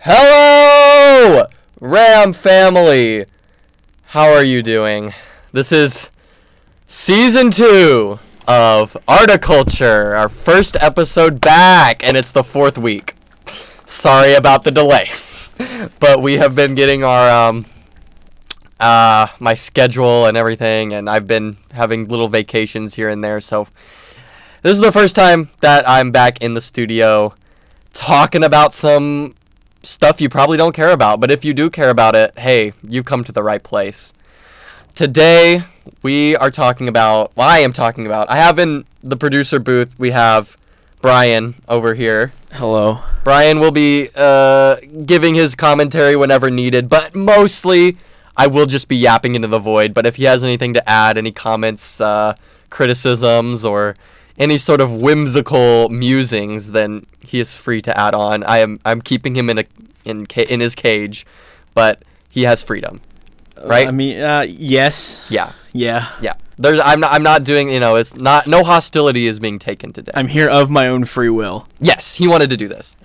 Hello, Ram family. How are you doing? This is season 2 of Articulture, our first episode back, and it's the 4th week. Sorry about the delay, but we have been getting our my schedule and everything, and I've been having little vacations here and there, so this is the first time that I'm back in the studio talking about some stuff you probably don't care about, but if you do care about it, hey, you've come to the right place. Today, we are talking about, I have in the producer booth, we have Brian over here. Hello. Brian will be giving his commentary whenever needed, but mostly I will just be yapping into the void, but if he has anything to add, any comments, criticisms, or any sort of whimsical musings, then he is free to add on. I'm keeping him in his cage, but he has freedom, right? Yes. Yeah. Yeah. I'm not doing, it's not, no hostility is being taken today. I'm here of my own free will. Yes, he wanted to do this.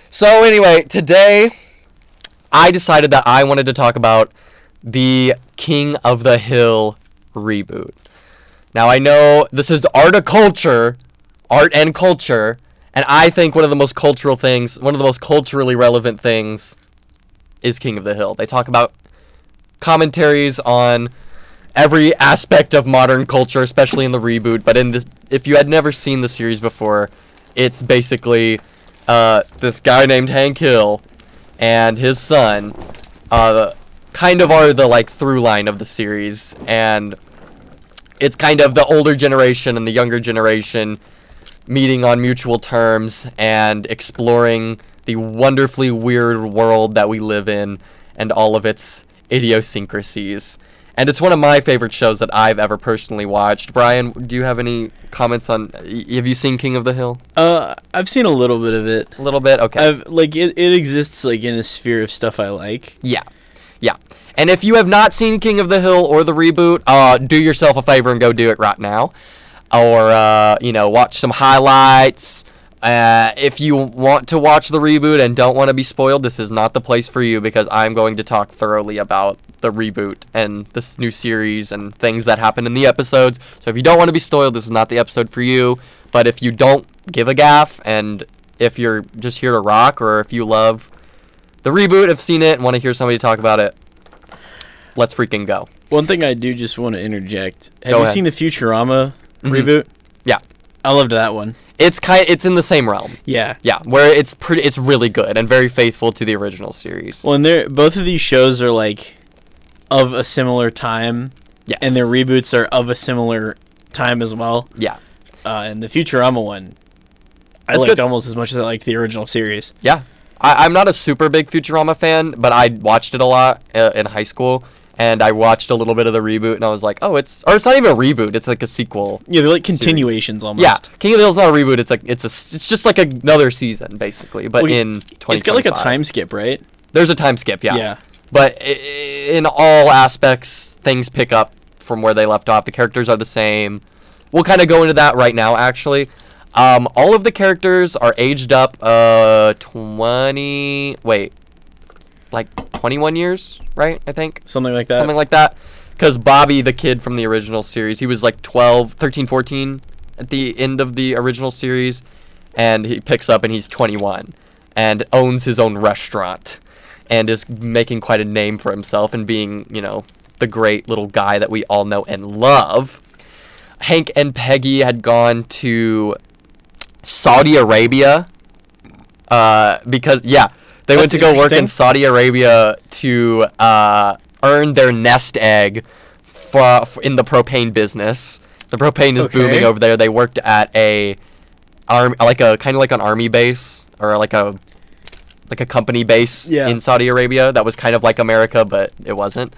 So anyway, today I decided that I wanted to talk about the King of the Hill reboot. Now, I know this is art and culture, and I think one of the most culturally relevant things is King of the Hill. They talk about commentaries on every aspect of modern culture, especially in the reboot, but if you had never seen the series before, it's basically this guy named Hank Hill and his son kind of are the through line of the series, and it's kind of the older generation and the younger generation meeting on mutual terms and exploring the wonderfully weird world that we live in and all of its idiosyncrasies. And it's one of my favorite shows that I've ever personally watched. Brian, do you have any comments on... Have you seen King of the Hill? I've seen a little bit of it. A little bit? Okay. It exists in a sphere of stuff I like. Yeah. And if you have not seen King of the Hill or the reboot, do yourself a favor and go do it right now. Or, watch some highlights. If you want to watch the reboot and don't want to be spoiled, this is not the place for you, because I'm going to talk thoroughly about the reboot and this new series and things that happen in the episodes. So if you don't want to be spoiled, this is not the episode for you. But if you don't give a gaff, and if you're just here to rock, or if you love the reboot, have seen it, and want to hear somebody talk about it, let's freaking go. One thing I do just want to interject. Have Go you ahead. seen the Futurama reboot? Yeah. I loved that one. It's in the same realm. Yeah. Yeah, where it's really good and very faithful to the original series. Well, and both of these shows are of a similar time. Yes. And their reboots are of a similar time as well. Yeah. And the Futurama one, I liked almost as much as I liked the original series. Yeah. I'm not a super big Futurama fan, but I watched it a lot in high school, and I watched a little bit of the reboot, and I was like, it's not even a reboot, it's like a sequel. Yeah, they're like continuations almost. Yeah, King of the Hill's not a reboot, it's just like another season, basically, but in 2025. It's got a time skip, right? There's a time skip, yeah. Yeah. But in all aspects, things pick up from where they left off. The characters are the same. We'll kind of go into that right now, actually. All of the characters are aged up 21 years, right? I think. Something like that. Something like that. Because Bobby, the kid from the original series, he was 13, 14 at the end of the original series. And he picks up and he's 21 and owns his own restaurant and is making quite a name for himself and being, the great little guy that we all know and love. Hank and Peggy had gone to Saudi Arabia because they went to go work in Saudi Arabia to earn their nest egg in the propane business. The propane is booming over there. They worked at an army base, or like a company base in Saudi Arabia that was kind of like America, but it wasn't.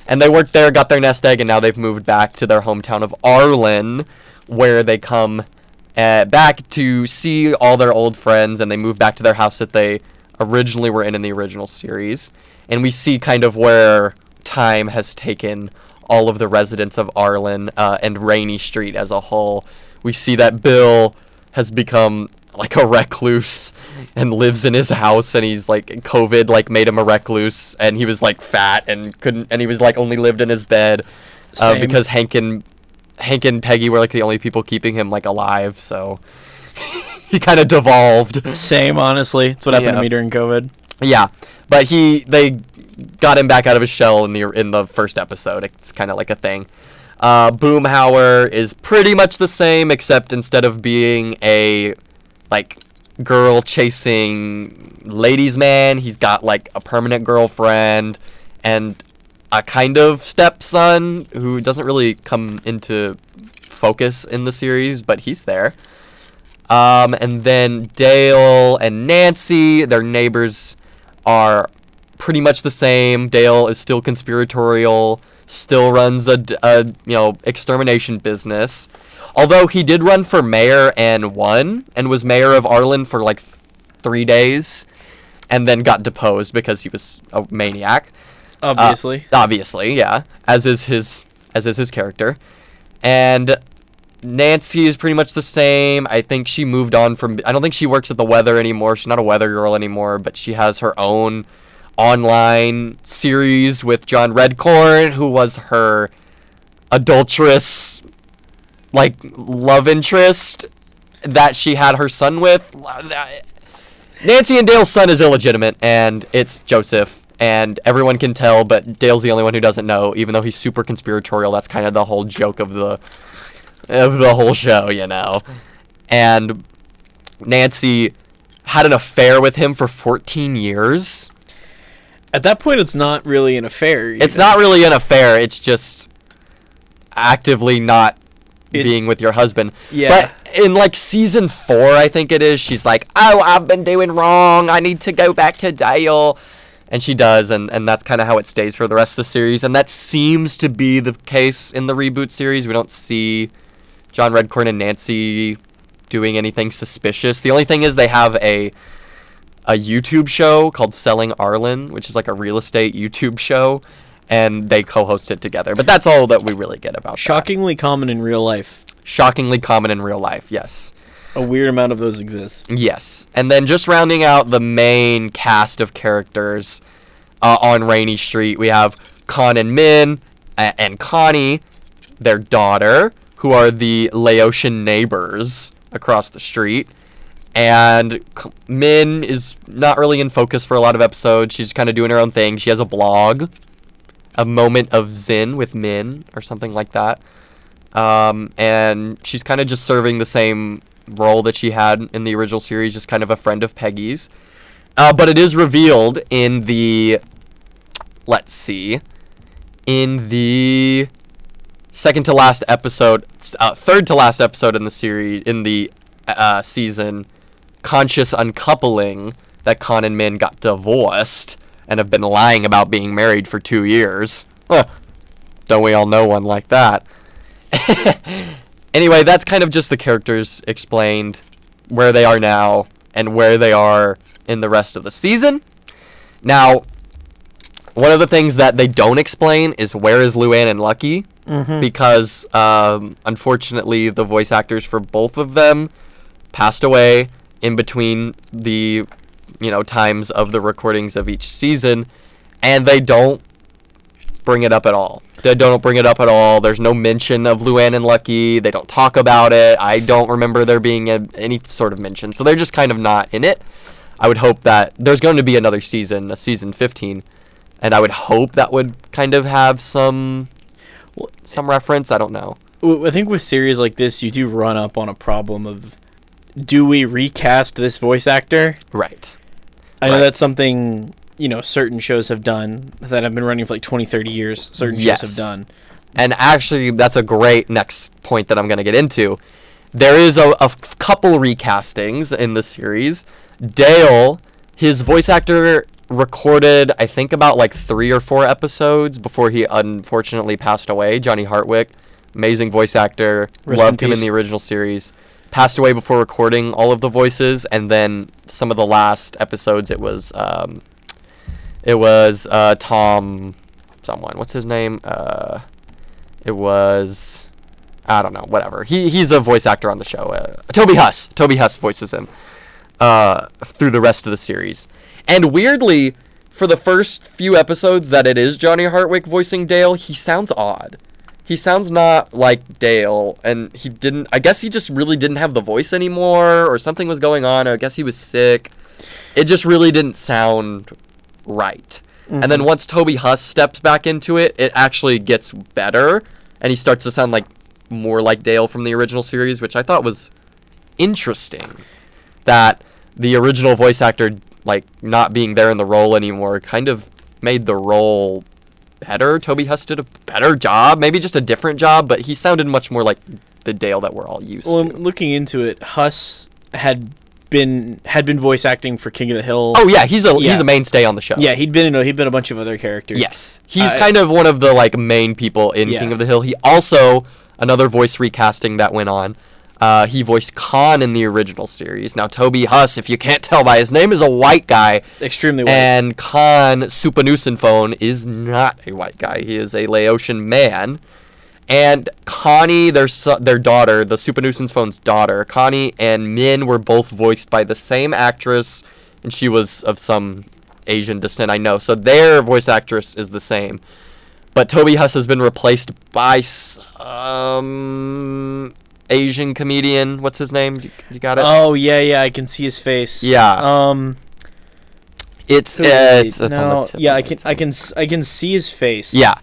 And they worked there, got their nest egg, and now they've moved back to their hometown of Arlen, where they come back to see all their old friends, and they move back to their house that they originally were in the original series. And we see kind of where time has taken all of the residents of Arlen and Rainy Street as a whole. We see that Bill has become like a recluse and lives in his house, and he's like COVID like made him a recluse, and he was like fat and couldn't, and he was like only lived in his bed because Hank and Peggy were like the only people keeping him like alive, so he kind of devolved. Same, honestly. It's what happened to me during COVID. Yeah, but they got him back out of his shell in the first episode. It's kind of like a thing. Boomhauer is pretty much the same, except instead of being a like girl chasing ladies man, he's got like a permanent girlfriend and a kind of stepson who doesn't really come into focus in the series, but he's there. And then Dale and Nancy, their neighbors, are pretty much the same. Dale is still conspiratorial, still runs a extermination business. Although he did run for mayor and won, and was mayor of Arlen for like 3 days, and then got deposed because he was a maniac. Obviously, yeah. As is his character. And Nancy is pretty much the same. I think she moved on from... I don't think she works at the Weather anymore. She's not a Weather girl anymore, but she has her own online series with John Redcorn, who was her adulterous, like, love interest that she had her son with. Nancy and Dale's son is illegitimate, and it's Joseph. And everyone can tell, but Dale's the only one who doesn't know, even though he's super conspiratorial. That's kind of the whole joke of the whole show, you know. And Nancy had an affair with him for 14 years. At that point, it's not really an affair. It's not really an affair. It's just actively not being with your husband. Yeah. But in, like, season 4, I think it is, she's like, oh, I've been doing wrong. I need to go back to Dale. And she does, and that's kind of how it stays for the rest of the series. And that seems to be the case in the reboot series. We don't see John Redcorn and Nancy doing anything suspicious. The only thing is they have a YouTube show called Selling Arlen, which is like a real estate YouTube show, and they co-host it together. But that's all that we really get about Shockingly common in real life. Shockingly common in real life, yes. A weird amount of those exist. Yes. And then just rounding out the main cast of characters on Rainy Street, we have Con and Min and Connie, their daughter, who are the Laotian neighbors across the street. And Min is not really in focus for a lot of episodes. She's kind of doing her own thing. She has a blog, A Moment of Zen with Min, or something like that. And she's kind of just serving the same role that she had in the original series, just kind of a friend of Peggy's. But it is revealed in the... Let's see. In the second to last episode... third to last episode in the series... In the season... Conscious uncoupling, that Con and Min got divorced and have been lying about being married for 2 years. Huh. Don't we all know one like that? Anyway, that's kind of just the characters explained, where they are now, and where they are in the rest of the season. Now, one of the things that they don't explain is where is Luann and Lucky, because unfortunately the voice actors for both of them passed away in between the times of the recordings of each season, and they don't bring it up at all. They don't bring it up at all. There's no mention of Luann and Lucky. They don't talk about it. I don't remember there being any sort of mention. So they're just kind of not in it. I would hope that there's going to be another season, a season 15, and I would hope that would kind of have some reference. I don't know. I think with series like this, you do run up on a problem of, do we recast this voice actor? Right. I know that's something... certain shows have done that have been running for like 20, 30 years. Certain shows have done. And actually, that's a great next point that I'm going to get into. There is a couple recastings in the series. Dale, his voice actor recorded, I think, about like 3 or 4 episodes before he unfortunately passed away. Johnny Hartwick, amazing voice actor. Loved him in the original series. Passed away before recording all of the voices. And then some of the last episodes, it was Tom someone. What's his name? It was I don't know, whatever. He's a voice actor on the show. Toby Huss voices him through the rest of the series. And weirdly, for the first few episodes that it is Johnny Hartwick voicing Dale, he sounds odd. He sounds not like Dale, and I guess he just really didn't have the voice anymore, or something was going on. I guess he was sick. It just really didn't sound right. Mm-hmm. And then once Toby Huss steps back into it, it actually gets better, and he starts to sound like more like Dale from the original series, which I thought was interesting. That the original voice actor, like, not being there in the role anymore kind of made the role better. Toby Huss did a better job, maybe just a different job, but he sounded much more like the Dale that we're all used to. Well, looking into it, Huss had been voice acting for King of the Hill. Oh yeah, he's a mainstay on the show. Yeah, he'd been a bunch of other characters. Yes, he's kind of one of the like main people in King of the Hill. He also, another voice recasting that went on, he voiced Khan in the original series. Now, Toby Huss, if you can't tell by his name, is a white guy. Extremely white. And Khan Supanusinphone is not a white guy. He is a Laotian man. And Connie, their daughter, the Supanusinphone's daughter, Connie and Min were both voiced by the same actress, and she was of some Asian descent, I know. So their voice actress is the same. But Toby Huss has been replaced by Asian comedian. What's his name? You got it? Oh yeah, I can see his face. Yeah. It's on the tip. Yeah, I can see his face. Yeah.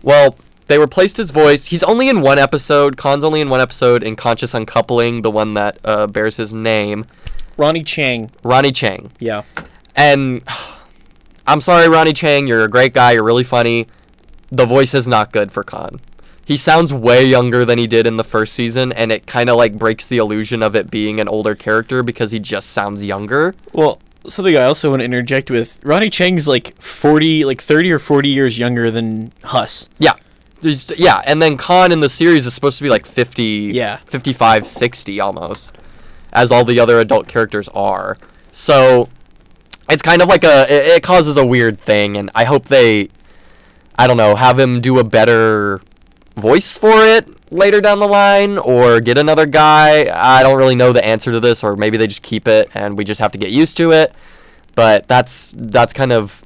Well, they replaced his voice. He's only in one episode. Khan's only in one episode in Conscious Uncoupling, the one that bears his name. Ronnie Chang. Yeah. And I'm sorry, Ronnie Chang. You're a great guy. You're really funny. The voice is not good for Khan. He sounds way younger than he did in the first season, and it kind of like breaks the illusion of it being an older character because he just sounds younger. Well, something I also want to interject with, Ronnie Chang's like 30 or 40 years younger than Huss. Yeah. And then Khan in the series is supposed to be like 50, 55, 60 almost, as all the other adult characters are. So it's kind of like it causes a weird thing, and I hope they, I don't know, have him do a better voice for it later down the line, or get another guy. I don't really know the answer to this, or maybe they just keep it and we just have to get used to it. But that's kind of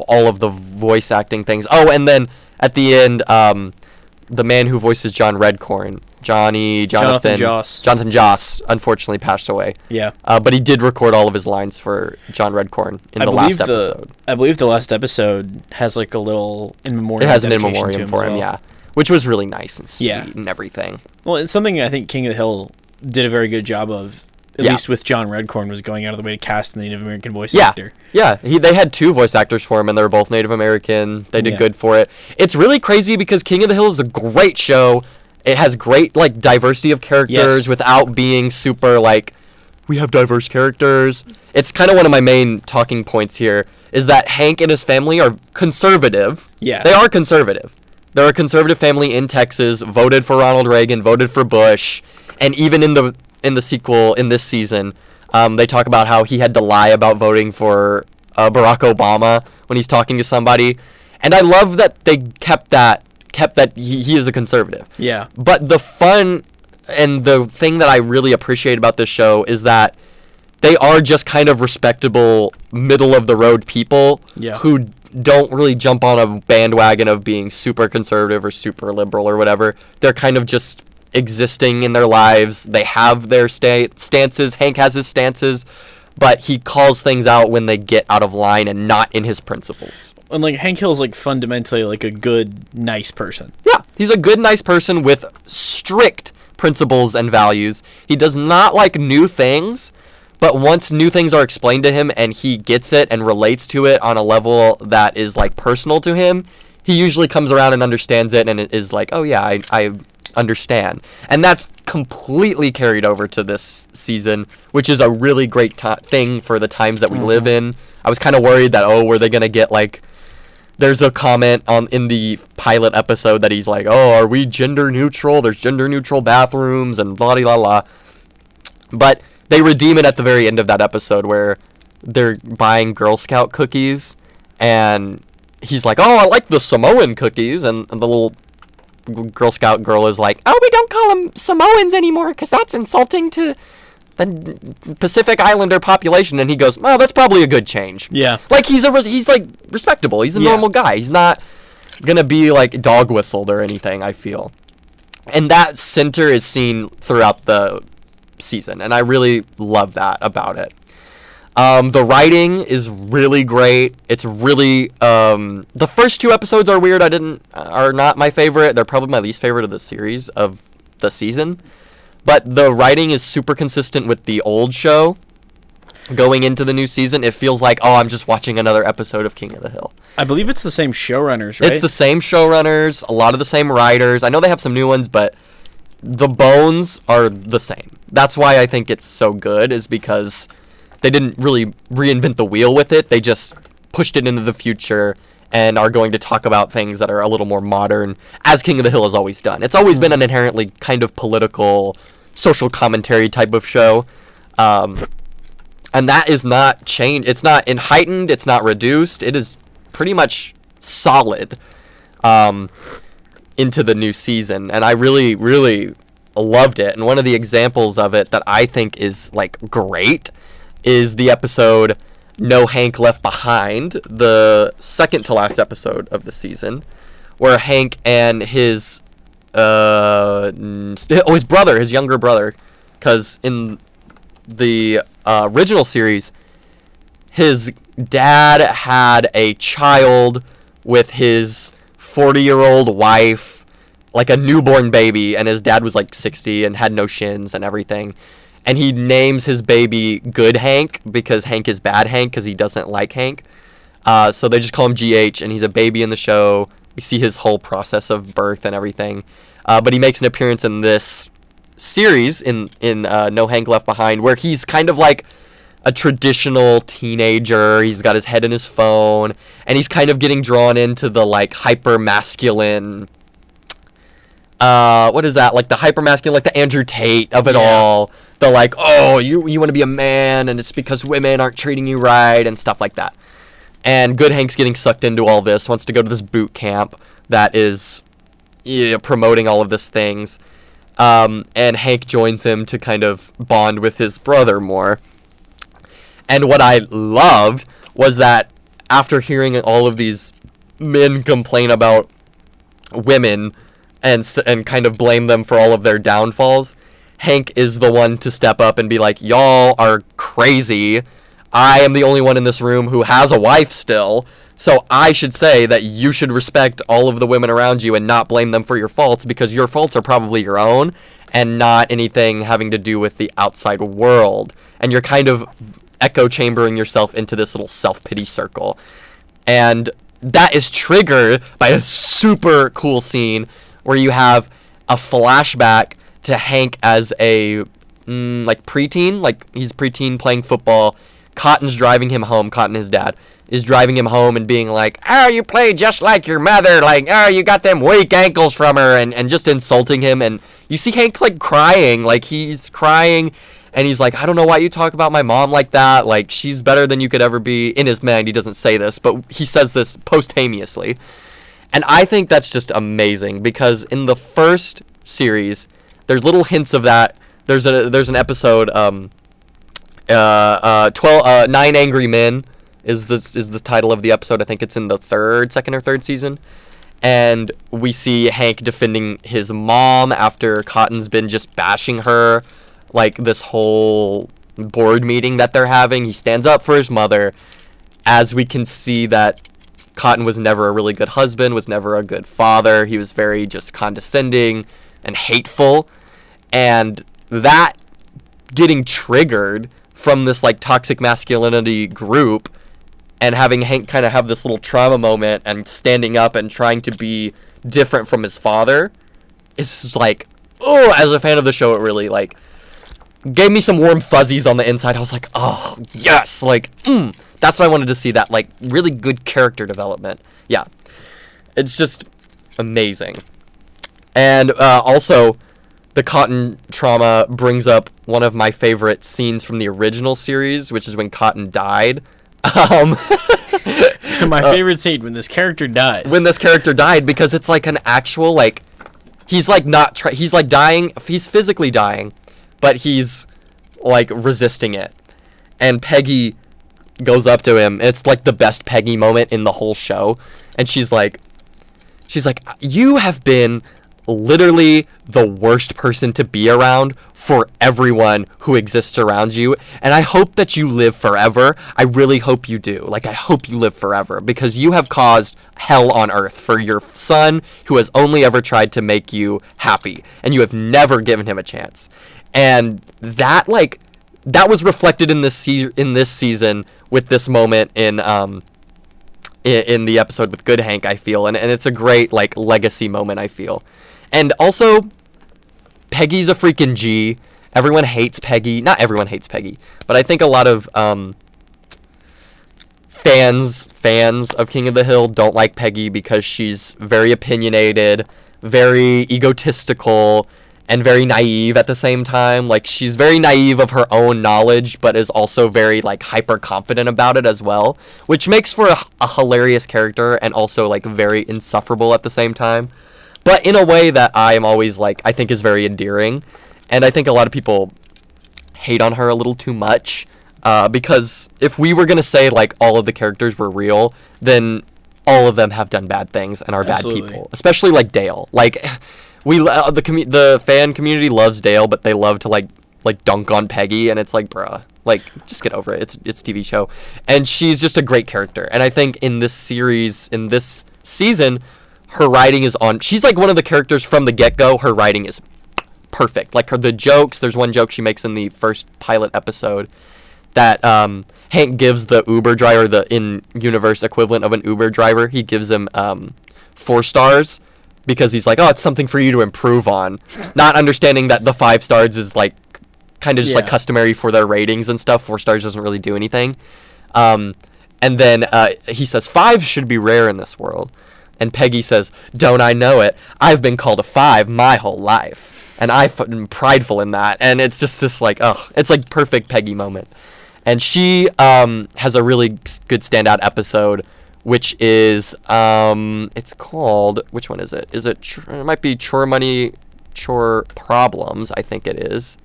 all of the voice acting things. Oh, and then at the end, the man who voices John Redcorn, Jonathan Joss, unfortunately passed away. Yeah. But he did record all of his lines for John Redcorn in the last episode. I believe the last episode has like a little in memoriam. It has an in memoriam for him, yeah. Which was really nice and sweet and everything. Well, it's something I think King of the Hill did a very good job of, at least with John Redcorn, was going out of the way to cast a Native American voice actor. Yeah, they had 2 voice actors for him, and they were both Native American. They did good for it. It's really crazy because King of the Hill is a great show. It has great like diversity of characters without being super like, we have diverse characters. It's kind of one of my main talking points here, is that Hank and his family are conservative. Yeah. They are conservative. They're a conservative family in Texas, voted for Ronald Reagan, voted for Bush, and even in the sequel, in this season, they talk about how he had to lie about voting for Barack Obama when he's talking to somebody. And I love that they kept that he is a conservative. Yeah. But the fun and the thing that I really appreciate about this show is that they are just kind of respectable, middle-of-the-road people who don't really jump on a bandwagon of being super conservative or super liberal or whatever. They're kind of just existing in their lives. They have their stances. Hank has his stances, but he calls things out when they get out of line and not in his principles. And like Hank Hill's like fundamentally like a good, nice person. Yeah, he's a good, nice person with strict principles and values. He does not like new things, but once new things are explained to him and he gets it and relates to it on a level that is like personal to him, he usually comes around and understands it and is like, oh yeah, I understand. And that's completely carried over to this season, which is a really great thing for the times that we live in. I was kind of worried that, were they going to get like, there's a comment in the pilot episode that he's like, are we gender neutral? There's gender neutral bathrooms and blah blah blah. But they redeem it at the very end of that episode where they're buying Girl Scout cookies, and he's like, I like the Samoan cookies, and the little Girl Scout girl is like, oh, we don't call them Samoans anymore because that's insulting to the Pacific Islander population. And he goes, oh, that's probably a good change. Yeah. Like, he's like respectable. He's a normal guy. He's not gonna be like dog whistled or anything, I feel. And that center is seen throughout the season, and I really love that about it. The writing is really great. It's really the first 2 episodes are weird. Are not my favorite. They're probably my least favorite of the series of the season. But the writing is super consistent with the old show. Going into the new season, it feels like, oh, I'm just watching another episode of King of the Hill. I believe it's the same showrunners, right? It's the same showrunners, a lot of the same writers. I know they have some new ones, but the bones are the same. That's why I think it's so good, is because they didn't really reinvent the wheel with it. They just pushed it into the future and are going to talk about things that are a little more modern, as King of the Hill has always done. It's always been an inherently kind of political, social commentary type of show. And that is not changed. It's not heightened. It's not reduced. It is pretty much solid into the new season. And I really, really loved it. And one of the examples of it that I think is, like, great is the episode No Hank Left Behind, the second to last episode of the season, where Hank and his brother, his younger brother, because in the original series, his dad had a child with his 40-year-old wife, like a newborn baby, and his dad was like 60 and had no shins and everything. And he names his baby Good Hank because Hank is bad Hank because he doesn't like Hank. So they just call him GH, and he's a baby in the show. We see his whole process of birth and everything. But he makes an appearance in this series in No Hank Left Behind, where he's kind of like a traditional teenager. He's got his head in his phone, and he's kind of getting drawn into the like hyper masculine what is that, like the hyper masculine, like the Andrew Tate of it all, the like, oh, you want to be a man and it's because women aren't treating you right and stuff like that. And Good Hank's getting sucked into all this, wants to go to this boot camp that is promoting all of these things. And Hank joins him to kind of bond with his brother more. And what I loved was that after hearing all of these men complain about women and kind of blame them for all of their downfalls, Hank is the one to step up and be like, y'all are crazy. I am the only one in this room who has a wife still. So I should say that you should respect all of the women around you and not blame them for your faults, because your faults are probably your own and not anything having to do with the outside world. And you're kind of echo chambering yourself into this little self-pity circle. And that is triggered by a super cool scene where you have a flashback to Hank as a like preteen, like he's preteen playing football. Cotton's driving him home. Cotton, his dad, is driving him home and being like, oh, you play just like your mother, like, oh, you got them weak ankles from her, and just insulting him. And you see Hank like crying, like he's crying, and he's like, I don't know why you talk about my mom like that, like she's better than you could ever be. In his mind, he doesn't say this, but he says this posthumously. And I think that's just amazing, because in the first series, there's little hints of that. There's an episode, 9 Angry Men is the title of the episode. I think it's in the second or third season. And we see Hank defending his mom after Cotton's been just bashing her, like this whole board meeting that they're having. He stands up for his mother, as we can see that Cotton was never a really good husband, was never a good father. He was very just condescending and hateful. And that getting triggered from this like toxic masculinity group, and having Hank kind of have this little trauma moment and standing up and trying to be different from his father, is just like, oh, as a fan of the show, it really like gave me some warm fuzzies on the inside. I was like, oh yes, like that's what I wanted to see, that like really good character development. Yeah, it's just amazing. And also, the Cotton trauma brings up one of my favorite scenes from the original series, which is when Cotton died. My favorite scene, when this character dies. When this character died, because it's like an actual, like, he's like he's like dying, he's physically dying, but he's like resisting it. And Peggy goes up to him. It's like the best Peggy moment in the whole show. And she's like, you have been literally the worst person to be around for everyone who exists around you, and I hope that you live forever. I really hope you do. Like, I hope you live forever, because you have caused hell on earth for your son, who has only ever tried to make you happy, and you have never given him a chance. And that, like, that was reflected in this season with this moment in the episode with Good Hank, I feel, and it's a great, like, legacy moment, I feel. And also, Peggy's a freaking G. Everyone hates Peggy. Not everyone hates Peggy, but I think a lot of fans of King of the Hill don't like Peggy because she's very opinionated, very egotistical, and very naive at the same time. Like, she's very naive of her own knowledge, but is also very, like, hyper confident about it as well, which makes for a hilarious character and also, like, very insufferable at the same time. But in a way that I am always, like, I think is very endearing. And I think a lot of people hate on her a little too much. Because if we were going to say, like, all of the characters were real, then all of them have done bad things and are Absolutely. bad people. Especially, like, Dale. Like, the fan community loves Dale, but they love to, like dunk on Peggy. And it's like, bruh, like, just get over it. It's a TV show. And she's just a great character. And I think in this series, in this season, her writing is on. She's like one of the characters from the get-go. Her writing is perfect. Like, the jokes. There's one joke she makes in the first pilot episode that Hank gives the Uber driver, the in-universe equivalent of an Uber driver. He gives him 4 stars because he's like, oh, it's something for you to improve on. Not understanding that the 5 stars is like kind of just like customary for their ratings and stuff. 4 stars doesn't really do anything. And then he says 5 should be rare in this world. And Peggy says, don't I know it? I've been called a 5 my whole life. And I'm prideful in that. And it's just this, like, it's like perfect Peggy moment. And she has a really good standout episode, which is, it's called, which one is it? It might be Chore Money, Chore Problems, I think it is.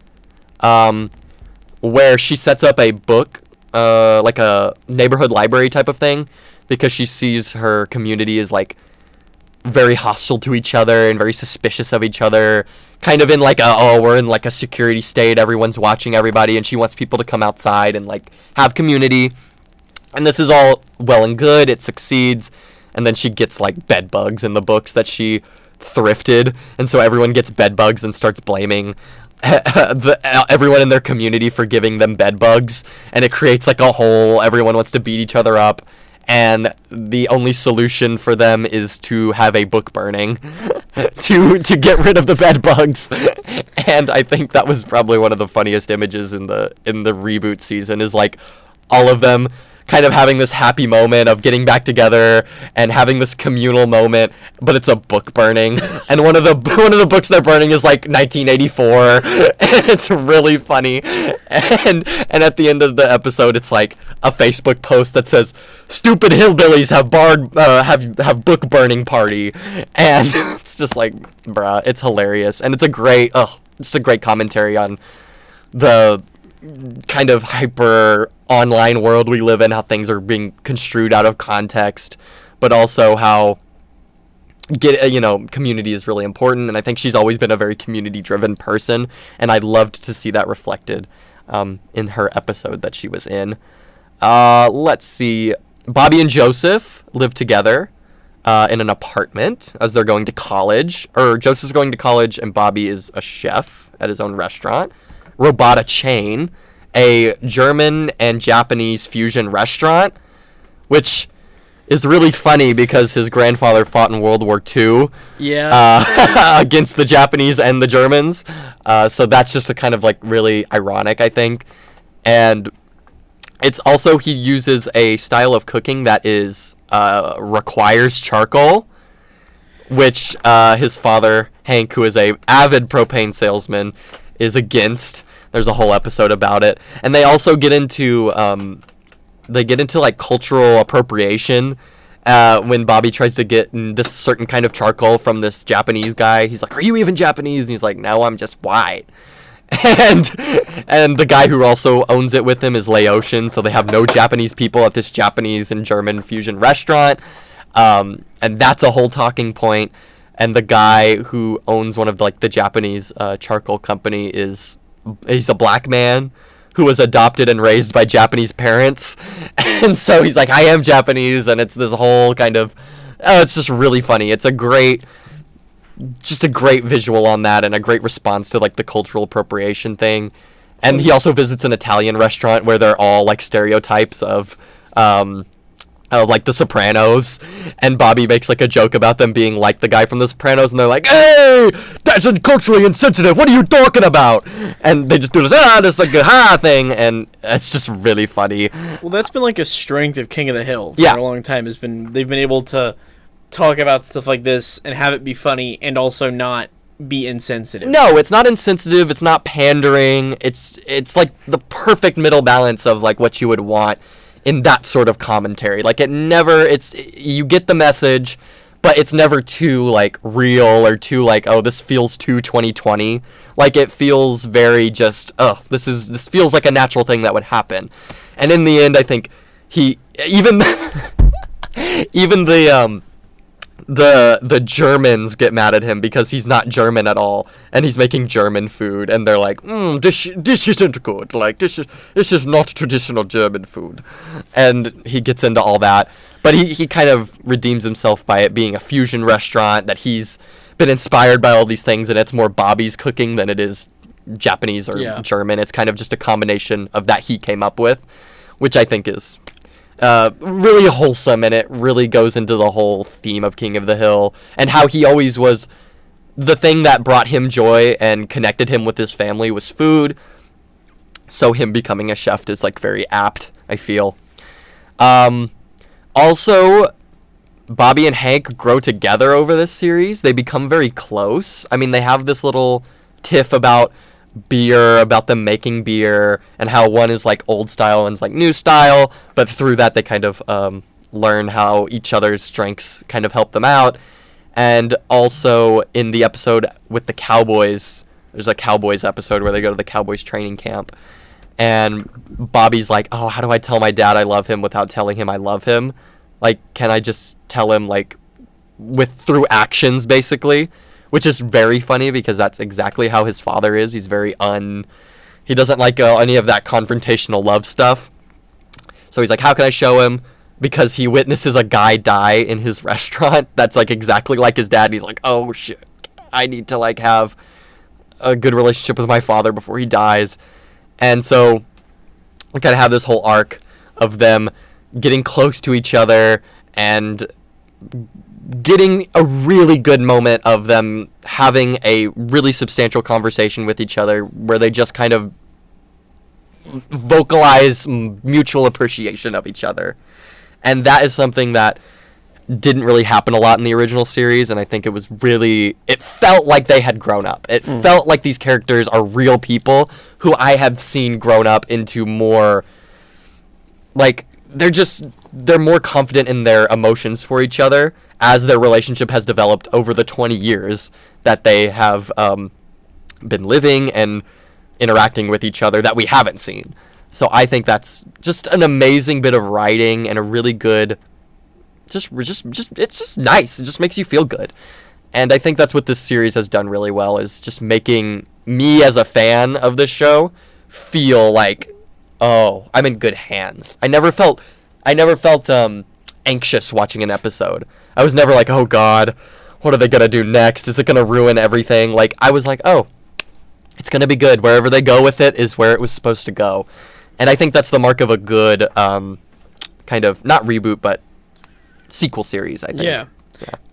Where she sets up a book, like a neighborhood library type of thing, because she sees her community is, like, very hostile to each other and very suspicious of each other, kind of in, like, we're in, like, a security state, everyone's watching everybody, and she wants people to come outside and, like, have community. And this is all well and good, it succeeds, and then she gets, like, bed bugs in the books that she thrifted, and so everyone gets bed bugs and starts blaming everyone in their community for giving them bed bugs, and it creates, like, a whole, everyone wants to beat each other up. And the only solution for them is to have a book burning to get rid of the bed bugs. And I think that was probably one of the funniest images in the reboot season, is like all of them kind of having this happy moment of getting back together and having this communal moment, but it's a book burning. And one of the books they're burning is like 1984, and it's really funny. And at the end of the episode, it's like a Facebook post that says, "Stupid hillbillies have book burning party," and it's just like, bruh, it's hilarious, and it's a great commentary on the kind of hyper online world we live in, how things are being construed out of context, but also how community is really important. And I think she's always been a very community driven person, and I loved to see that reflected in her episode that she was in. Let's see, Bobby and Joseph live together in an apartment as they're going to college, or Joseph's going to college and Bobby is a chef at his own restaurant, Robota Chain, a German and Japanese fusion restaurant, which is really funny because his grandfather fought in World War II against the Japanese and the Germans. So that's just a kind of like really ironic, I think. And it's also, he uses a style of cooking that is requires charcoal, which his father, Hank, who is a avid propane salesman, is against. There's a whole episode about it. And they also get into like cultural appropriation when Bobby tries to get this certain kind of charcoal from this Japanese guy. He's like, "Are you even Japanese?" And he's like, "No, I'm just white." And the guy who also owns it with him is Laotian, so they have no Japanese people at this Japanese and German fusion restaurant. And that's a whole talking point. And the guy who owns one of like the Japanese charcoal company he's a black man who was adopted and raised by Japanese parents. And so he's like, "I am Japanese," and it's this whole kind of it's just really funny. It's a great visual on that, and a great response to like the cultural appropriation thing. And he also visits an Italian restaurant where they're all like stereotypes of like the Sopranos, and Bobby makes like a joke about them being like the guy from the Sopranos, and they're like, "Hey, that's culturally insensitive, what are you talking about?" And they just do this like ha thing, and it's just really funny. Well, that's been like a strength of King of the Hill for Yeah. a long time. They've been able to talk about stuff like this and have it be funny and also not be insensitive. No, it's not insensitive, it's not pandering, it's like the perfect middle balance of like what you would want in that sort of commentary. Like you get the message, but it's never too like real or too like, oh, this feels too 2020. Like it feels very just, this feels like a natural thing that would happen. And in the end, I think even the Germans get mad at him because he's not German at all, and he's making German food, and they're like, this isn't good, like this is not traditional German food. And he gets into all that, but he kind of redeems himself by it being a fusion restaurant, that he's been inspired by all these things, and it's more Bobby's cooking than it is Japanese or German. It's kind of just a combination of that he came up with, which I think is really wholesome, and it really goes into the whole theme of King of the Hill and how he always was the thing that brought him joy and connected him with his family was food. So him becoming a chef is like very apt, I feel. Also, Bobby and Hank grow together over this series. They become very close. I mean, they have this little tiff about beer, about them making beer, and how one is like old style and one's like new style, but through that they kind of learn how each other's strengths kind of help them out. And also in the episode with the Cowboys, there's a Cowboys episode where they go to the Cowboys training camp, and Bobby's like, "Oh, how do I tell my dad I love him without telling him I love him? Like, can I just tell him like through actions, basically?" Which is very funny because that's exactly how his father is. He's very he doesn't like any of that confrontational love stuff. So he's like, how can I show him? Because he witnesses a guy die in his restaurant that's like exactly like his dad. And he's like, oh shit, I need to like have a good relationship with my father before he dies. And so we kind of have this whole arc of them getting close to each other and getting a really good moment of them having a really substantial conversation with each other where they just kind of vocalize mutual appreciation of each other. And that is something that didn't really happen a lot in the original series, and I think it felt like they had grown up. It felt like these characters are real people who I have seen grown up into more, like, they're more confident in their emotions for each other as their relationship has developed over the 20 years that they have been living and interacting with each other that we haven't seen. So I think that's just an amazing bit of writing and a really good, it's just nice. It just makes you feel good. And I think that's what this series has done really well, is just making me as a fan of this show feel like, oh, I'm in good hands. I never felt anxious watching an episode. I was never like, oh god, what are they gonna do next? Is it gonna ruin everything? Like, I was like, oh, it's gonna be good. Wherever they go with it is where it was supposed to go. And I think that's the mark of a good kind of, not reboot, but sequel series, I think. Yeah.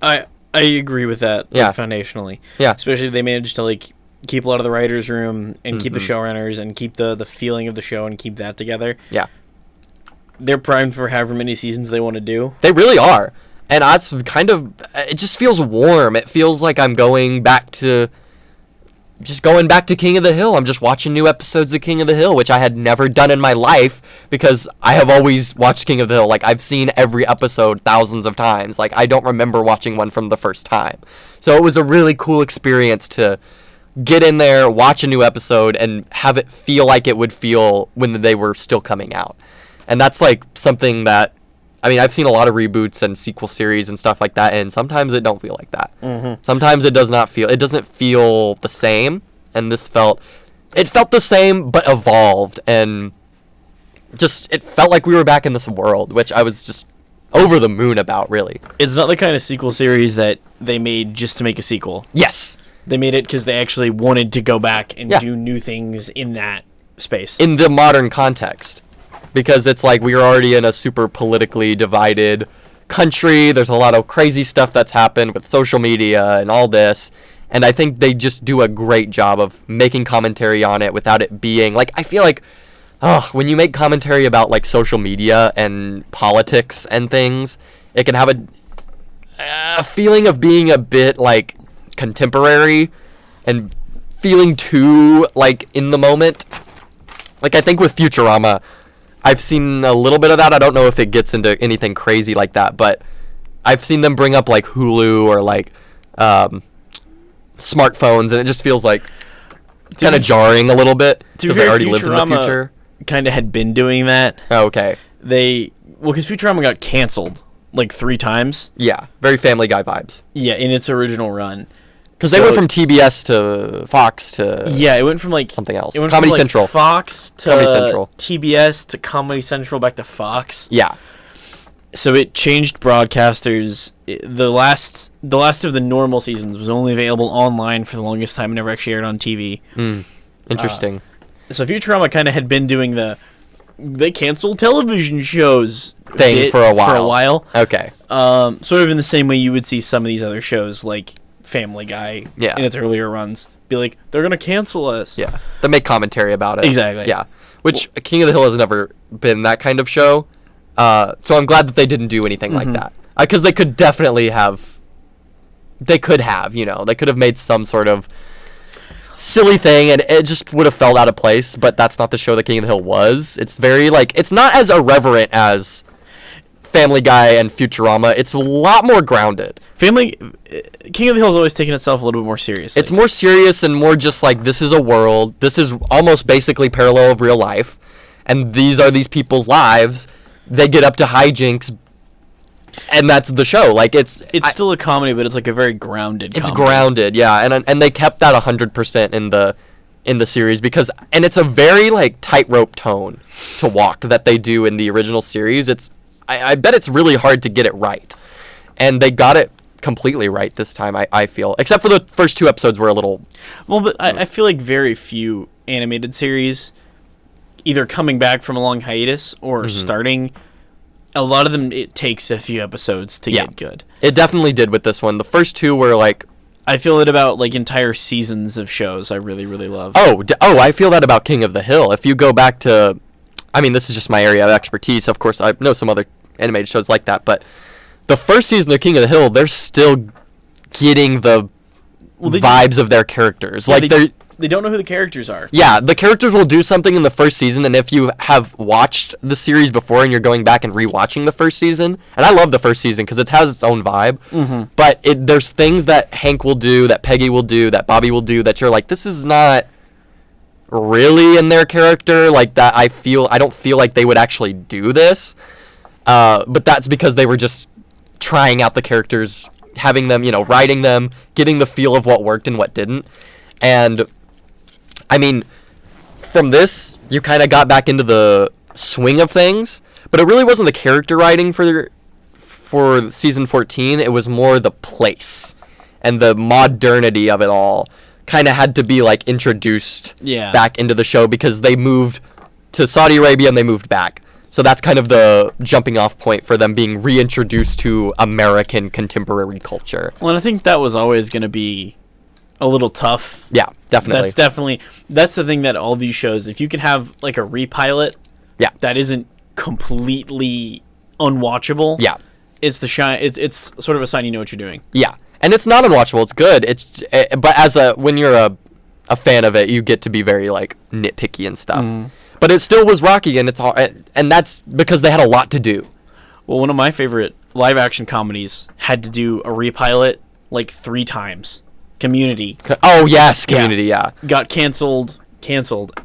I agree with that, like, foundationally. Yeah. Especially if they managed to like keep a lot of the writers' room and keep the showrunners and keep the feeling of the show and keep that together. Yeah. They're primed for however many seasons they want to do. They really are. And that's kind of, it just feels warm. It feels like I'm going back to just going back to King of the Hill. I'm just watching new episodes of King of the Hill, which I had never done in my life because I have always watched King of the Hill. Like, I've seen every episode thousands of times. Like, I don't remember watching one from the first time. So it was a really cool experience to get in there, watch a new episode, and have it feel like it would feel when they were still coming out. And that's, like, something that, I mean, I've seen a lot of reboots and sequel series and stuff like that, and sometimes it don't feel like that. Mm-hmm. Sometimes it doesn't feel the same, and this felt the same, but evolved, and just, it felt like we were back in this world, which I was just over the moon about, really. It's not the kind of sequel series that they made just to make a sequel. Yes. They made it because they actually wanted to go back and do new things in that space. In the modern context. Because it's like we are already in a super politically divided country. There's a lot of crazy stuff that's happened with social media and all this. And I think they just do a great job of making commentary on it without it being... Like, I feel like, when you make commentary about, like, social media and politics and things, it can have a feeling of being a bit, like, contemporary and feeling too, like, in the moment. Like, I think with Futurama... I've seen a little bit of that. I don't know if it gets into anything crazy like that, but I've seen them bring up like Hulu or like smartphones, and it just feels like kind of jarring a little bit because they already lived in the future. Kind of had been doing that. Oh, okay. Because Futurama got canceled like 3 times. Yeah, very Family Guy vibes. Yeah, in its original run. Because they went from TBS to Fox to... Yeah, it went from, like... something else. It went Comedy from, like, Central. Fox to Comedy Central. TBS to Comedy Central back to Fox. Yeah. So it changed broadcasters. The last of the normal seasons was only available online for the longest time and never actually aired on TV. Interesting. So Futurama kind of had been doing they canceled television shows thing for a while. Okay. Sort of in the same way you would see some of these other shows, like Family Guy in its earlier runs, be like, they're going to cancel us. Yeah. They make commentary about it. Exactly. Yeah. Which King of the Hill has never been that kind of show. So I'm glad that they didn't do anything like that. Because they could definitely have... They could have made some sort of silly thing, and it just would have felt out of place, but that's not the show that King of the Hill was. It's very, like... It's not as irreverent as Family Guy and Futurama. It's a lot more grounded. King of the Hill has always taken itself a little bit more seriously. It's more serious and more just like, this is a world. This is almost basically parallel of real life, and these are these people's lives. They get up to hijinks, and that's the show. Like, it's still a comedy, but it's like a very grounded comedy. It's grounded, yeah, and they kept that 100% in the series and it's a very like tightrope tone to walk that they do in the original series. I bet it's really hard to get it right, and they got it completely right this time. I feel, except for the first 2 episodes were a little... Well, but I feel like very few animated series, either coming back from a long hiatus or starting, a lot of them, it takes a few episodes to get good. It definitely did with this one. The first 2 were like... I feel it about like entire seasons of shows I really, really love. Oh, I feel that about King of the Hill. If you go back to... I mean, this is just my area of expertise. Of course, I know some other animated shows like that, but the first season of King of the Hill, they're still getting the vibes of their characters. Yeah, like they don't know who the characters are. Yeah, the characters will do something in the first season, and if you have watched the series before and you're going back and rewatching the first season, and I love the first season because it has its own vibe, but there's things that Hank will do, that Peggy will do, that Bobby will do, that you're like, this is not really in their character. Like, that I don't feel like they would actually do this. But that's because they were just trying out the characters, having them, writing them, getting the feel of what worked and what didn't. And, I mean, from this, you kind of got back into the swing of things, but it really wasn't the character writing for season 14. It was more the place and the modernity of it all kind of had to be, like, introduced back into the show because they moved to Saudi Arabia and they moved back. So that's kind of the jumping off point for them being reintroduced to American contemporary culture. Well, and I think that was always going to be a little tough. Yeah, definitely. That's the thing that all these shows, if you can have like a repilot that isn't completely unwatchable, it's sort of a sign you know what you're doing. Yeah. And it's not unwatchable. It's good. But when you're a fan of it, you get to be very like nitpicky and stuff. But it still was rocky, and it's hard, and that's because they had a lot to do. Well, one of my favorite live action comedies had to do a repilot like 3 times. Community. Oh yes, Community. Yeah. Got canceled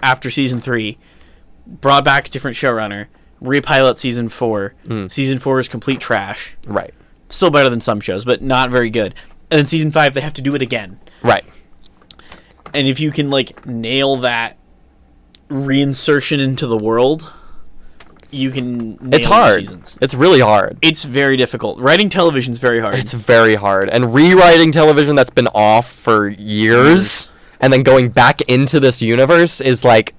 after season 3. Brought back a different showrunner. Repilot season 4. Season 4 is complete trash. Right. Still better than some shows, but not very good. And then season 5, they have to do it again. Right. And if you can like nail that reinsertion into the world, you can nail It's hard. Seasons. It's really hard. It's very difficult. Writing television is very hard. It's very hard. And rewriting television that's been off for years and then going back into this universe is like,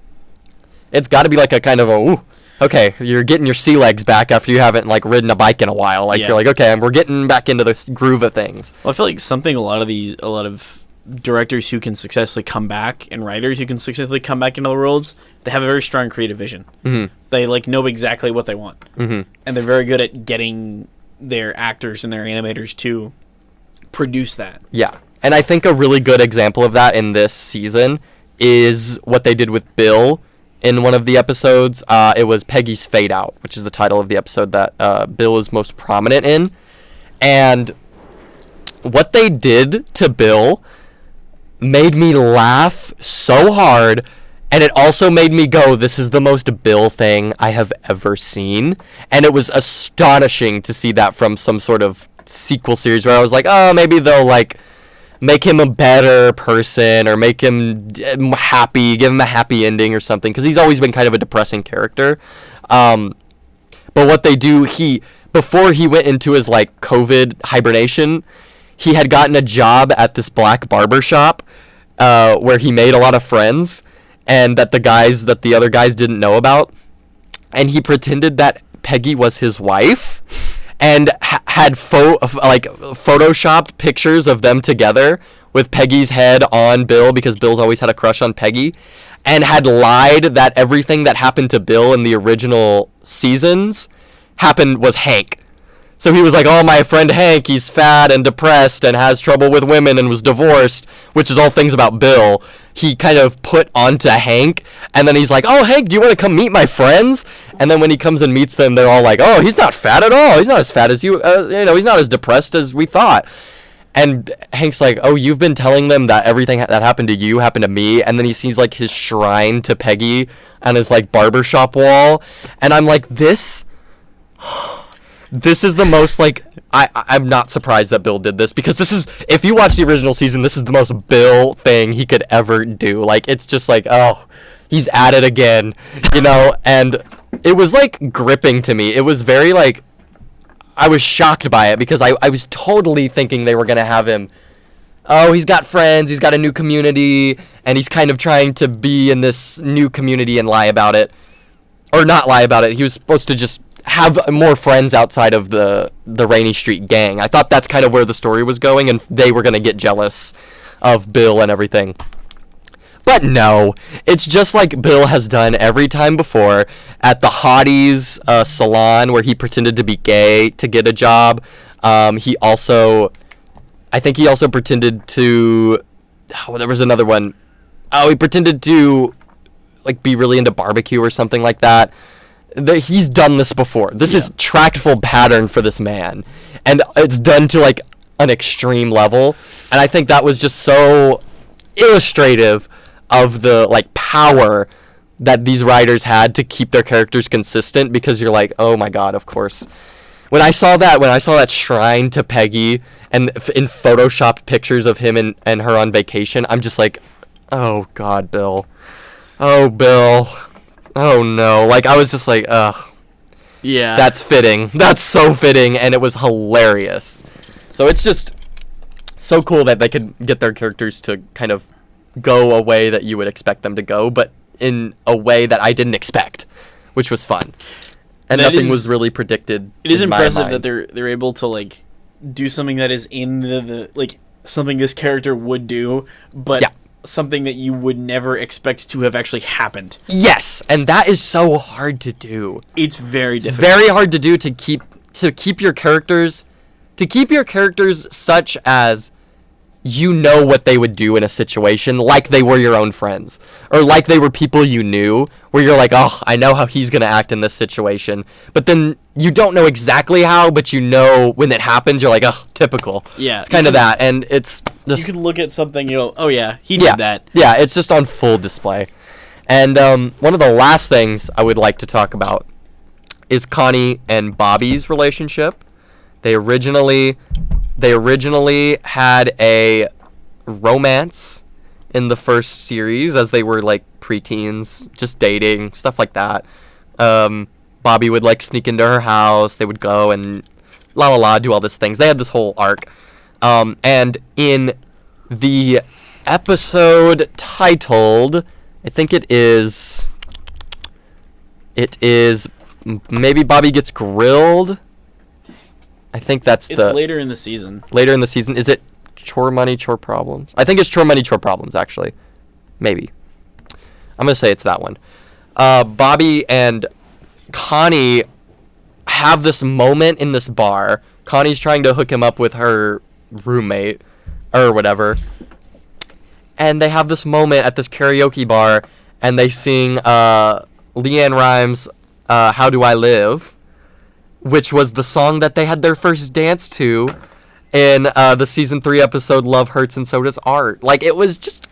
it's got to be like a kind of a, ooh, okay, you're getting your sea legs back after you haven't like ridden a bike in a while. Like you're like, okay, we're getting back into this groove of things. Well, I feel like something a lot of directors who can successfully come back and writers who can successfully come back into the worlds, they have a very strong creative vision. They like know exactly what they want, and they're very good at getting their actors and their animators to produce that. Yeah, and I think a really good example of that in this season is what they did with Bill in one of the episodes. It was Peggy's Fade Out, which is the title of the episode that Bill is most prominent in, and what they did to Bill made me laugh so hard, and it also made me go, this is the most Bill thing I have ever seen. And it was astonishing to see that from some sort of sequel series where I was like, oh, maybe they'll like make him a better person or make him happy, give him a happy ending or something, because he's always been kind of a depressing character. But what they do, before he went into his like COVID hibernation, he had gotten a job at this black barber shop where he made a lot of friends, and that the other guys didn't know about. And he pretended that Peggy was his wife and had photoshopped pictures of them together with Peggy's head on Bill, because Bill's always had a crush on Peggy, and had lied that everything that happened to Bill in the original seasons was Hank. So he was like, oh, my friend Hank, he's fat and depressed and has trouble with women and was divorced, which is all things about Bill. He kind of put onto Hank, and then he's like, oh, Hank, do you want to come meet my friends? And then when he comes and meets them, they're all like, oh, he's not fat at all. He's not as fat as you. He's not as depressed as we thought. And Hank's like, oh, you've been telling them that everything that happened to you happened to me. And then he sees like his shrine to Peggy on his like barbershop wall. And I'm like, this is the most, like, I'm not surprised that Bill did this, because this is, if you watch the original season, this is the most Bill thing he could ever do. Like, it's just like, oh, he's at it again, and it was, like, gripping to me. It was very, like, I was shocked by it, because I was totally thinking they were going to have him, oh, he's got friends, he's got a new community, and he's kind of trying to be in this new community and lie about it. Or not lie about it, he was supposed to just have more friends outside of the Rainy Street gang. I thought that's kind of where the story was going, and they were going to get jealous of Bill and everything. But no, it's just like Bill has done every time before at the Hottie's salon, where he pretended to be gay to get a job. I think he also pretended to, there was another one. Oh, he pretended to like be really into barbecue or something like that. He's done this before. This is tractful pattern for this man, and it's done to like an extreme level. And I think that was just so illustrative of the like power that these writers had to keep their characters consistent, because you're like, oh my god, of course. When I saw that shrine to Peggy and in photoshopped pictures of him and her on vacation, I'm just like, oh god, Bill. Oh, Bill. Oh no, like I was just like, ugh. Yeah. That's fitting. That's so fitting, and it was hilarious. So it's just so cool that they could get their characters to kind of go a way that you would expect them to go, but in a way that I didn't expect, which was fun. And nothing was really predicted. It is impressive that they're able to like do something that is in the like something this character would do, but something that you would never expect to have actually happened. Yes, and that is so hard to do. It's very difficult. Very hard to do, to keep your characters such as you know what they would do in a situation, like they were your own friends, or like they were people you knew, where you're like, oh, I know how he's going to act in this situation. But then you don't know exactly how, but you know when it happens, you're like, oh, typical. Yeah. It's kind of that, and it's just... You could look at something, you go, oh yeah, he did that. Yeah, it's just on full display. And one of the last things I would like to talk about is Connie and Bobby's relationship. They originally had a romance in the first series as they were like preteens, just dating, stuff like that. Bobby would like sneak into her house. They would go and do all these things. They had this whole arc. And in the episode titled, I think it is maybe Bobby Gets Grilled. I think it's later in the season. Later in the season. Is it Chore Money, Chore Problems? I think it's Chore Money, Chore Problems, actually. Maybe. I'm going to say it's that one. Bobby and Connie have this moment in this bar. Connie's trying to hook him up with her roommate or whatever. And they have this moment at this karaoke bar, and they sing LeAnn Rimes' How Do I Live, which was the song that they had their first dance to in the season 3 episode Love Hurts and So Does Art. Like, it was just,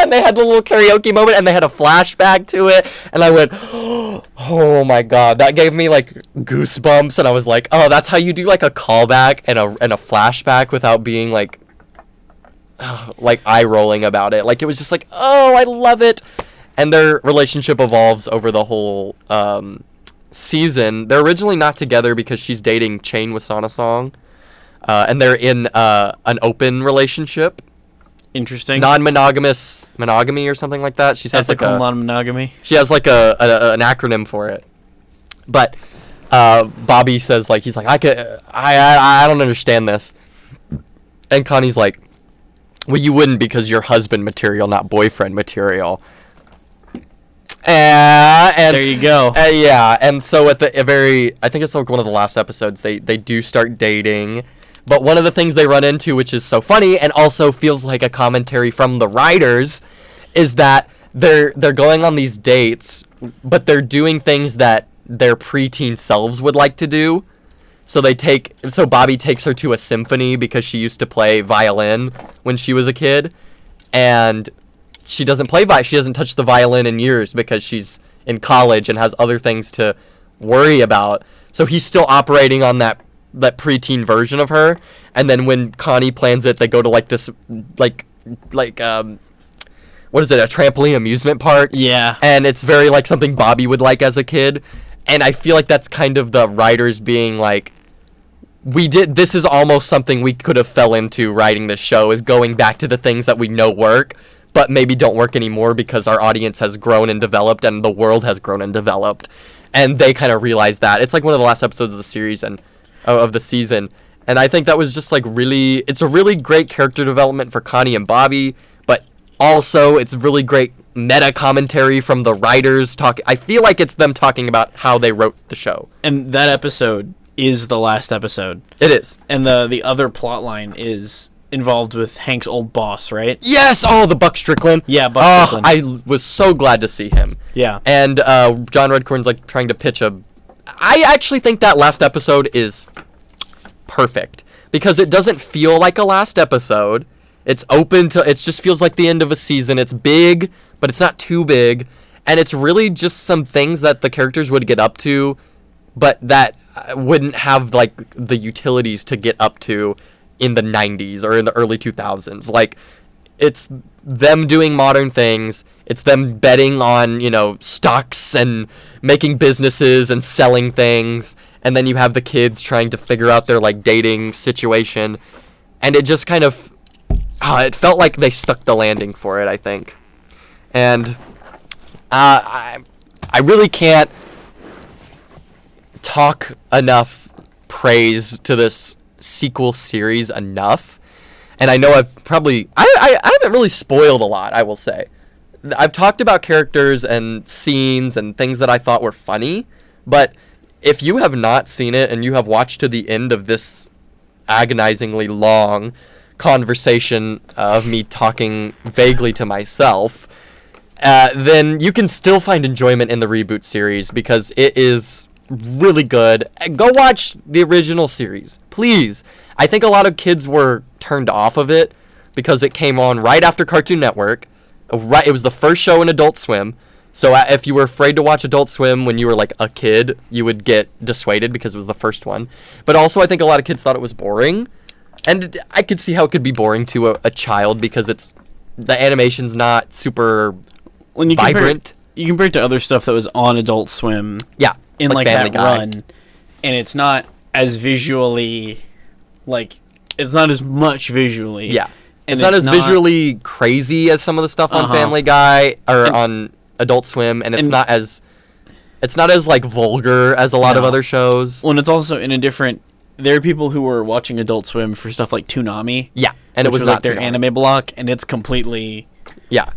and they had the little karaoke moment, and they had a flashback to it, and I went, oh my god, that gave me like goosebumps, and I was like, oh, that's how you do like a callback and a flashback without being like eye rolling about it. Like, it was just like, oh, I love it. And their relationship evolves over the whole season. They're originally not together because she's dating Chain Wasana Song, and they're in an open relationship. Interesting. Non-monogamous monogamy or something like that. She has like a non-monogamy. She has like an acronym for it. But Bobby says like, he's like, I don't understand this, and Connie's like, well, you wouldn't because you're husband material, not boyfriend material. And there you go. Yeah, and so at the I think it's like one of the last episodes, they do start dating. But one of the things they run into, which is so funny and also feels like a commentary from the writers, is that they're going on these dates, but they're doing things that their preteen selves would like to do. So Bobby takes her to a symphony because she used to play violin when she was a kid, and she doesn't she doesn't touch the violin in years because she's in college and has other things to worry about. So he's still operating on that preteen version of her. And then when Connie plans it, they go to like this what is it, a trampoline amusement park? Yeah. And it's very like something Bobby would like as a kid. And I feel like that's kind of the writers being like, this is almost something we could have fell into writing this show, is going back to the things that we know work, but maybe don't work anymore because our audience has grown and developed and the world has grown and developed. And they kind of realize that. It's like one of the last episodes of the series and of the season. And I think that was just like it's a really great character development for Connie and Bobby, but also it's really great meta commentary from the writers I feel like it's them talking about how they wrote the show. And that episode is the last episode. It is. And the other plot line is involved with Hank's old boss, right? Yes! Oh, the Buck Strickland. Yeah, Buck Strickland. I was so glad to see him. Yeah. And John Redcorn's like trying to pitch I actually think that last episode is perfect because it doesn't feel like a last episode. It's open to, it just feels like the end of a season. It's big, but it's not too big. And it's really just some things that the characters would get up to, but that wouldn't have like the utilities to get up to in the 90s or in the early 2000s. Like, it's them doing modern things. It's them betting on, stocks and making businesses and selling things. And then you have the kids trying to figure out their like dating situation. And it just kind of, it felt like they stuck the landing for it, I think. And I really can't talk enough praise to this sequel series enough. And I know I haven't really spoiled a lot, I will say. I've talked about characters and scenes and things that I thought were funny, but if you have not seen it and you have watched to the end of this agonizingly long conversation of me talking vaguely to myself, then you can still find enjoyment in the reboot series because it is really good. Go watch the original series, please. I think a lot of kids were turned off of it because it came on right after Cartoon Network. Right, it was the first show in Adult Swim. So if you were afraid to watch Adult Swim when you were like a kid, you would get dissuaded because it was the first one. But also, I think a lot of kids thought it was boring, and I could see how it could be boring to a child because the animation's not super vibrant. You compare it to other stuff that was on Adult Swim. Yeah, in like Family that Guy. run, and it's not as visually, like it's not as much visually. Yeah, it's not as visually crazy as some of the stuff on Family Guy or on Adult Swim, and it's not as like vulgar as a lot of other shows. Well, and it's also in a different. There are people who were watching Adult Swim for stuff like Toonami. Yeah, and it was like not their Toonami. anime block, and it's completely. Yeah.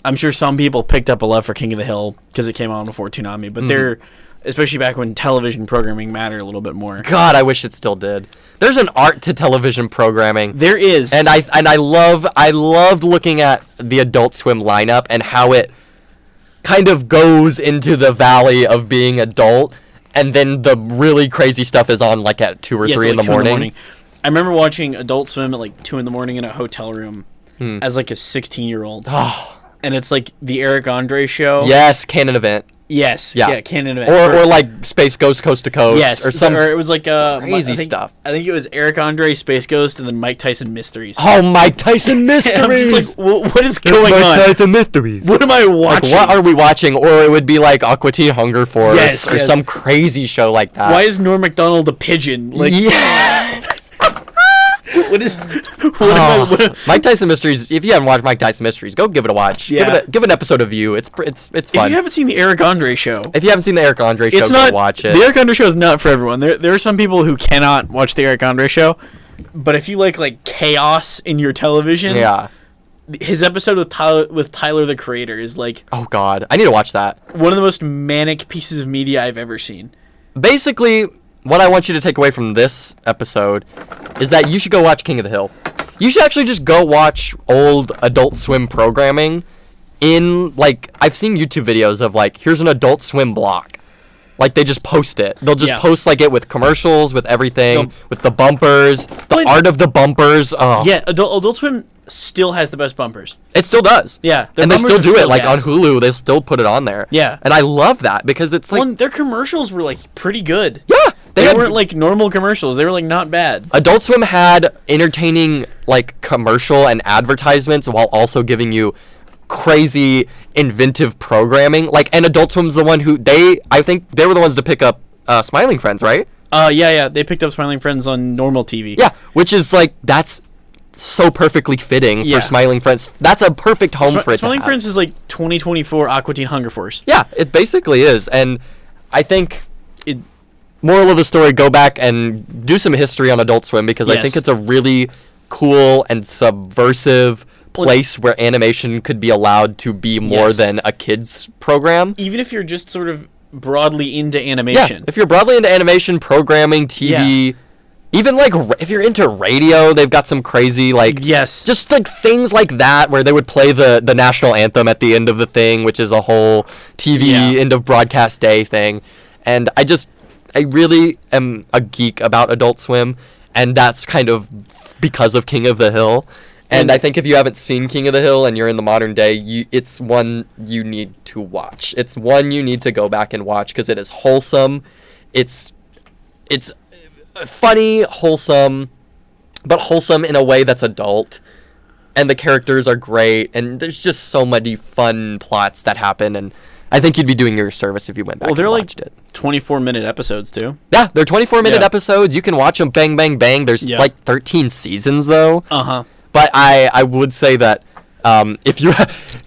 I'm sure some people picked up a love for King of the Hill because it came on before Toonami, but they're, especially back when television programming mattered a little bit more. God, I wish it still did. There's an art to television programming. There is, and I loved looking at the Adult Swim lineup and how it kind of goes into the valley of being adult, and then the really crazy stuff is on like at 2 or 3 in the morning. I remember watching Adult Swim at like 2 in the morning in a hotel room as like a 16-year-old. Oh. And it's like the Eric Andre show. Yes, canon event. Yes, yeah, canon event. Or like Space Ghost Coast to Coast. Yes, or it was like crazy stuff. I think it was Eric Andre, Space Ghost, and then Mike Tyson Mysteries. Oh, Mike Tyson Mysteries! I'm just like, what is going on? Mike Tyson Mysteries. What am I watching? Like, what are we watching? Or it would be like Aqua Teen Hunger Force or some crazy show like that. Why is Norm Macdonald a pigeon? Like, yes. What is? Mike Tyson Mysteries. If you haven't watched Mike Tyson Mysteries, go give it a watch. Yeah. Give an episode of You. It's fun. If you haven't seen the Eric Andre show, go watch it. The Eric Andre show is not for everyone. There are some people who cannot watch the Eric Andre show, but if you like chaos in your television, his episode with Tyler the Creator is like, oh God, I need to watch that. One of the most manic pieces of media I've ever seen. Basically, what I want you to take away from this episode is that you should go watch King of the Hill. You should actually just go watch old Adult Swim programming in, like, I've seen YouTube videos of, like, here's an Adult Swim block. Like, they just post it. They'll just post, like, it with commercials, with everything, with the bumpers, the art of the bumpers. Oh. Yeah, Adult Swim still has the best bumpers. It still does. Yeah. And they still do it, like, on Hulu. They still put it on there. Yeah. And I love that because it's, like... Well, their commercials were, like, pretty good. Yeah. They weren't like normal commercials. They were like not bad. Adult Swim had entertaining like commercial and advertisements while also giving you crazy inventive programming. Like, and Adult Swim's the one who I think they were the ones to pick up Smiling Friends, right? Yeah. They picked up Smiling Friends on normal TV. Yeah, which is like that's so perfectly fitting for Smiling Friends. That's a perfect home for it. Smiling Friends is like 2024 Aqua Teen Hunger Force. Yeah, it basically is, and I think moral of the story, go back and do some history on Adult Swim because I think it's a really cool and subversive place where animation could be allowed to be more than a kid's program. Even if you're just sort of broadly into animation. Yeah, if you're broadly into animation, programming, TV, even like if you're into radio, they've got some crazy like just like things like that where they would play the national anthem at the end of the thing, which is a whole TV end of broadcast day thing. And I really am a geek about Adult Swim, and that's kind of because of King of the Hill. And I think if you haven't seen King of the Hill and you're in the modern day, it's one you need to watch. It's one you need to go back and watch because it is wholesome. It's funny, wholesome, but wholesome in a way that's adult. And the characters are great, and there's just so many fun plots that happen, and I think you'd be doing your service if you went back and watched it. 24-minute episoes, too. Yeah, they're 24-minute episodes. You can watch them bang, bang, bang. There's like 13 seasons, though. Uh-huh. But I would say that if you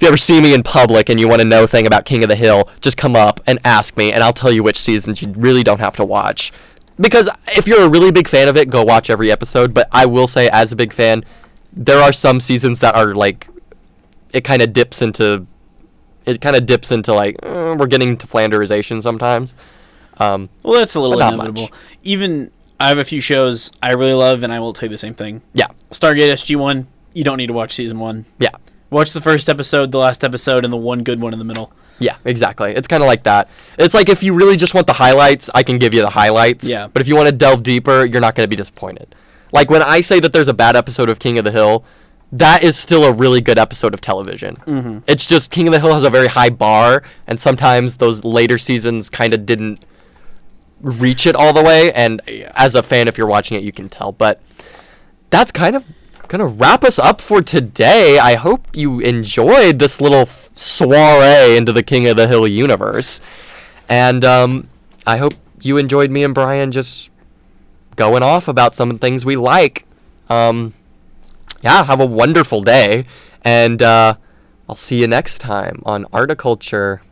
ever see me in public and you want to know a thing about King of the Hill, just come up and ask me, and I'll tell you which seasons you really don't have to watch. Because if you're a really big fan of it, go watch every episode. But I will say, as a big fan, there are some seasons that are like, it kind of dips into like, we're getting to Flanderization sometimes. Well, that's a little inevitable. Even I have a few shows I really love, and I will tell you the same thing. Yeah. Stargate SG-1, you don't need to watch season 1. Yeah. Watch the first episode, the last episode, and the one good one in the middle. Yeah, exactly. It's kind of like that. It's like if you really just want the highlights, I can give you the highlights. Yeah. But if you want to delve deeper, you're not going to be disappointed. Like when I say that there's a bad episode of King of the Hill, that is still a really good episode of television. Mm-hmm. It's just King of the Hill has a very high bar, and sometimes those later seasons kind of didn't reach it all the way. And as a fan, if you're watching it, you can tell. But that's kind of going to wrap us up for today. I hope you enjoyed this little soiree into the King of the Hill universe. And I hope you enjoyed me and Brian just going off about some things we like. Have a wonderful day. And I'll see you next time on Articulture.